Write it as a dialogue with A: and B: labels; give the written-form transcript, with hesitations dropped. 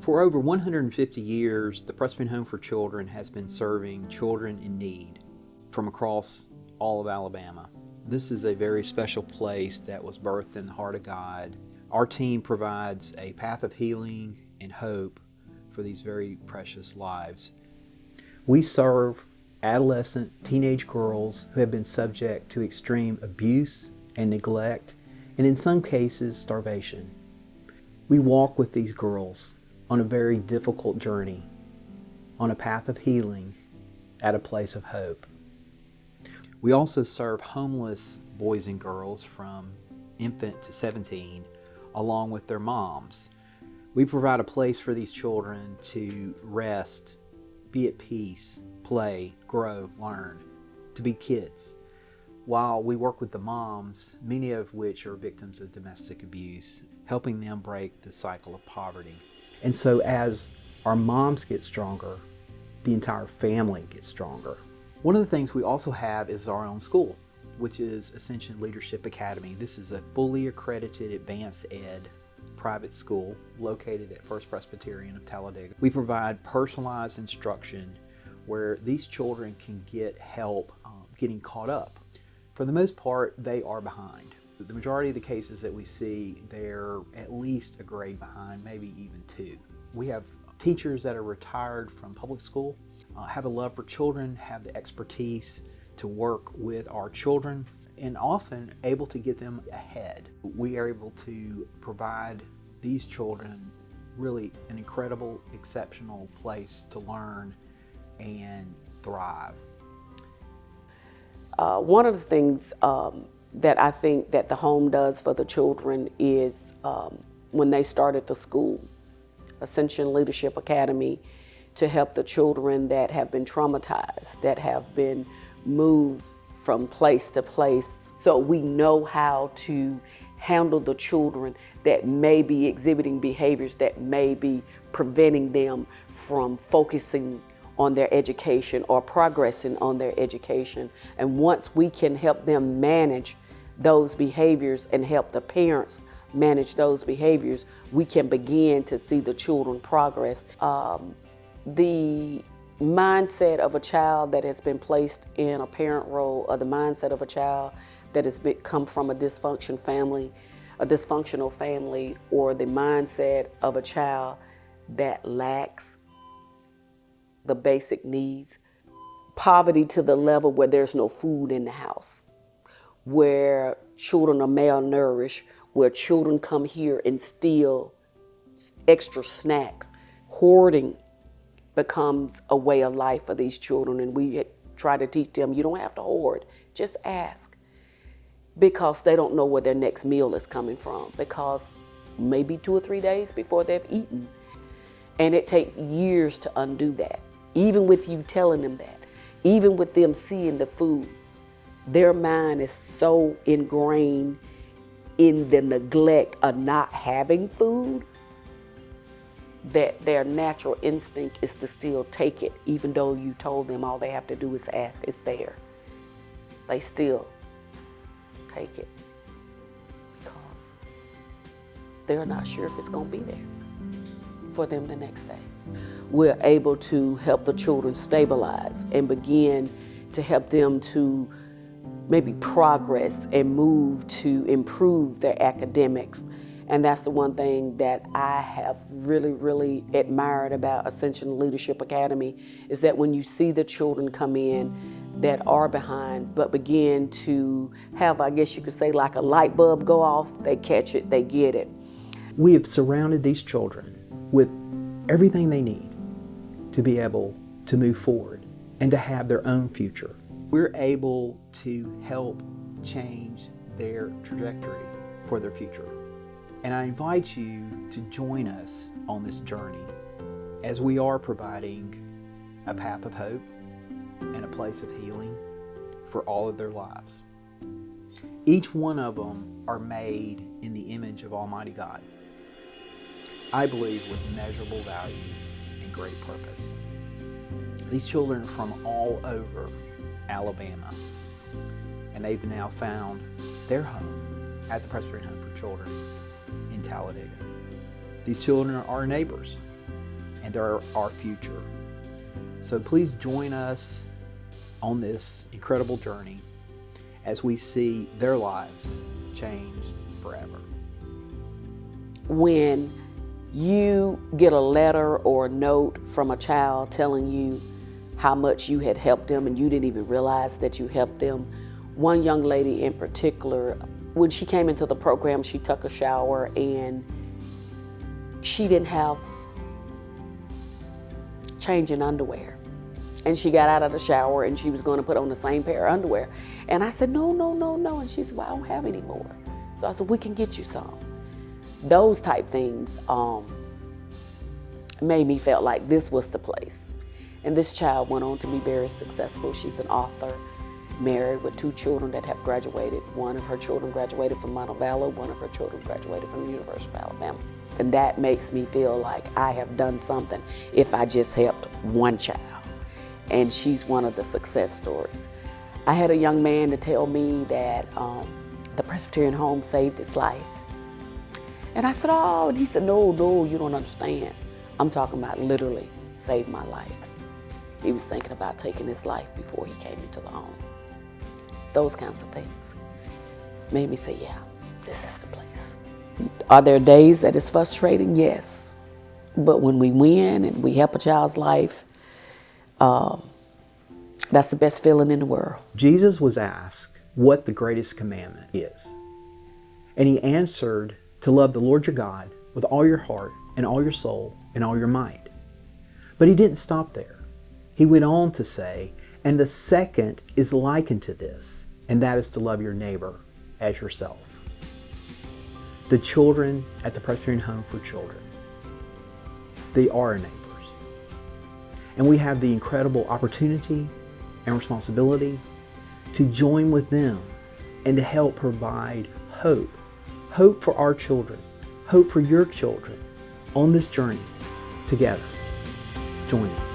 A: For over 150 years, the Presbyterian Home for Children has been serving children in need from across all of Alabama. This is a very special place that was birthed in the heart of God. Our team provides a path of healing and hope for these very precious lives. We serve adolescent, teenage girls who have been subject to extreme abuse and neglect, and in some cases, starvation. We walk with these girls on a very difficult journey, on a path of healing, at a place of hope. We also serve homeless boys and girls from infant to 17, along with their moms. We provide a place for these children to rest, be at peace, play, grow, learn, to be kids. While we work with the moms, many of which are victims of domestic abuse, helping them break the cycle of poverty. And so as our moms get stronger, the entire family gets stronger. One of the things we also have is our own school, which is Ascension Leadership Academy. This is a fully accredited advanced ed private school located at First Presbyterian of Talladega. We provide personalized instruction where these children can get help getting caught up. For the most part, they are behind. The majority of the cases that we see, they're at least a grade behind, maybe even two. We have teachers that are retired from public school, have a love for children, have the expertise to work with our children, and often able to get them ahead. We are able to provide these children really an incredible, exceptional place to learn and thrive.
B: One of the things that I think that the home does for the children is when they start at the school, Ascension Leadership Academy, to help the children that have been traumatized, that have been moved from place to place. So we know how to handle the children that may be exhibiting behaviors that may be preventing them from focusing on their education or progressing on their education. And once we can help them manage those behaviors and help the parents manage those behaviors, we can begin to see the children progress. The mindset of a child that has been placed in a parent role, or the mindset of a child that has come from a dysfunctional family, or the mindset of a child that lacks the basic needs, poverty to the level where there's no food in the house, where children are malnourished, where children come here and steal extra snacks. Hoarding becomes a way of life for these children, and we try to teach them, you don't have to hoard, just ask. Because they don't know where their next meal is coming from, because maybe 2 or 3 days before they've eaten. And it takes years to undo that. Even with you telling them that, even with them seeing the food, their mind is so ingrained in the neglect of not having food that their natural instinct is to still take it, even though you told them all they have to do is ask, it's there. They still take it because they're not sure if it's going to be there for them the next day. We're able to help the children stabilize and begin to help them to maybe progress and move to improve their academics. And that's the one thing that I have really, really admired about Ascension Leadership Academy, is that when you see the children come in that are behind, but begin to have, I guess you could say, like a light bulb go off, they catch it, they get it.
A: We have surrounded these children with everything they need to be able to move forward and to have their own future. We're able to help change their trajectory for their future. And I invite you to join us on this journey as we are providing a path of hope and a place of healing for all of their lives. Each one of them are made in the image of Almighty God. I believe with measurable value and great purpose. These children are from all over Alabama, and they've now found their home at the Presbyterian Home for Children in Talladega. These children are our neighbors. and they're our future. So please join us on this incredible journey as we see their lives changed forever.
B: When you get a letter or a note from a child telling you how much you had helped them and you didn't even realize that you helped them. One young lady in particular, when she came into the program, she took a shower and she didn't have changing underwear. And she got out of the shower and she was going to put on the same pair of underwear. And I said, no. And she said, well, I don't have any more. So I said, we can get you some. Those type things made me feel like this was the place. And this child went on to be very successful. She's an author, married with 2 children that have graduated. One of her children graduated from Montevallo. One of her children graduated from the University of Alabama. And that makes me feel like I have done something if I just helped one child. And she's one of the success stories. I had a young man to tell me that the Presbyterian Home saved his life. And I said, oh, and he said, no, you don't understand. I'm talking about literally saved my life. He was thinking about taking his life before he came into the home. Those kinds of things made me say, yeah, this is the place. Are there days that it's frustrating? Yes. But when we win and we help a child's life, that's the best feeling in the world.
A: Jesus was asked what the greatest commandment is. And he answered, to love the Lord your God with all your heart and all your soul and all your might. But he didn't stop there. He went on to say, and the second is likened to this, and that is to love your neighbor as yourself. The children at the Presbyterian Home for Children, they are our neighbors. And we have the incredible opportunity and responsibility to join with them and to help provide hope. Hope for our children, hope for your children on this journey together. Join us.